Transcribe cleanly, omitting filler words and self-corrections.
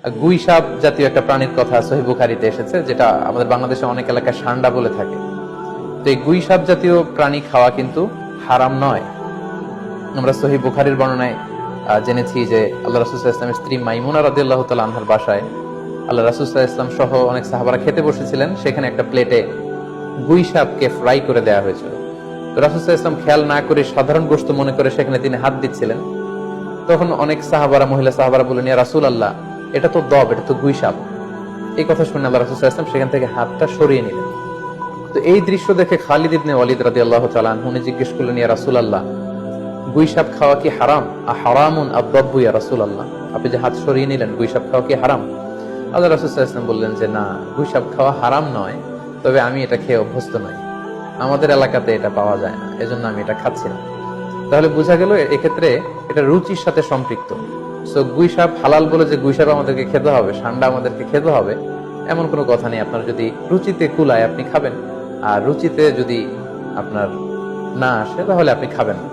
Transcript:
গুই সাপ জাতীয় একটা প্রাণীর কথা সহিহ বুখারীতে এসেছে, যেটা আমাদের বাংলাদেশে অনেক এলাকায় সান্ডা বলে থাকে। তো এই গুই সাপ জাতীয় প্রাণী খাওয়া কিন্তু হারাম নয়। আমরা সহিহ বুখারীর বর্ণনায় জেনেছি যে আল্লাহ রাসূল সাল্লাল্লাহু আলাইহি ওয়াসাল্লামের স্ত্রী মাইমুনা রাদিয়াল্লাহু তাআলা আনহার বাসায় আল্লাহ রাসূল সাল্লাল্লাহু আলাইহি ওয়াসাল্লাম সহ অনেক সাহাবারা খেতে বসেছিলেন। সেখানে একটা প্লেটে গুই সাপকে ফ্রাই করে দেওয়া হয়েছিল। তো রাসূল সাল্লাল্লাহু আলাইহি ওয়াসাল্লাম খেয়াল না করে সাধারণ গোশত মনে করে সেখানে তিনি হাত দিচ্ছিলেন। তখন অনেক সাহাবারা, মহিলা সাহাবারা বললেন, ইয়া রাসূলুল্লাহ, এটা তো দব, এটা তো গুই সাপ। এই কথা শুনে আল্লাহ রাসূল সাল্লাল্লাহু আলাইহি ওয়াসাল্লাম সেখান থেকে হাতটা সরিয়ে নিলেন। তো এই দৃশ্য দেখে খালিদ ইবনে ওয়ালিদ রাদিয়াল্লাহু তাআলা আনহু জিজ্ঞেস করলেন, ইয়া রাসূলুল্লাহ, গুই সাপ খাওয়া কি হারাম? হারামুন আদ-দাব্বু ইয়া রাসূলুল্লাহ, আপনি যে হাত সরিয়ে নিলেন, গুই সাপ খাওয়া কি হারাম? আল্লাহ রাসূল সাল্লাল্লাহু আলাইহি ওয়াসাল্লাম বললেন যে না, গুই সাপ খাওয়া হারাম নয়, তবে আমি এটা খেয়ে অভ্যস্ত নই, আমাদের এলাকাতে এটা পাওয়া যায় না, এজন্য আমি এটা খাচ্ছি না। তাহলে বোঝা গেল এক্ষেত্রে এটা রুচির সাথে সম্পৃক্ত। সো গুই সাপ হালাল বলে যে গুই সাপ আমাদেরকে খেতে হবে, সান্ডা আমাদেরকে খেতে হবে, এমন কোনো কথা নেই। আপনার যদি রুচিতে কুলায় আপনি খাবেন, আর রুচিতে যদি আপনার না আসে তাহলে আপনি খাবেন না।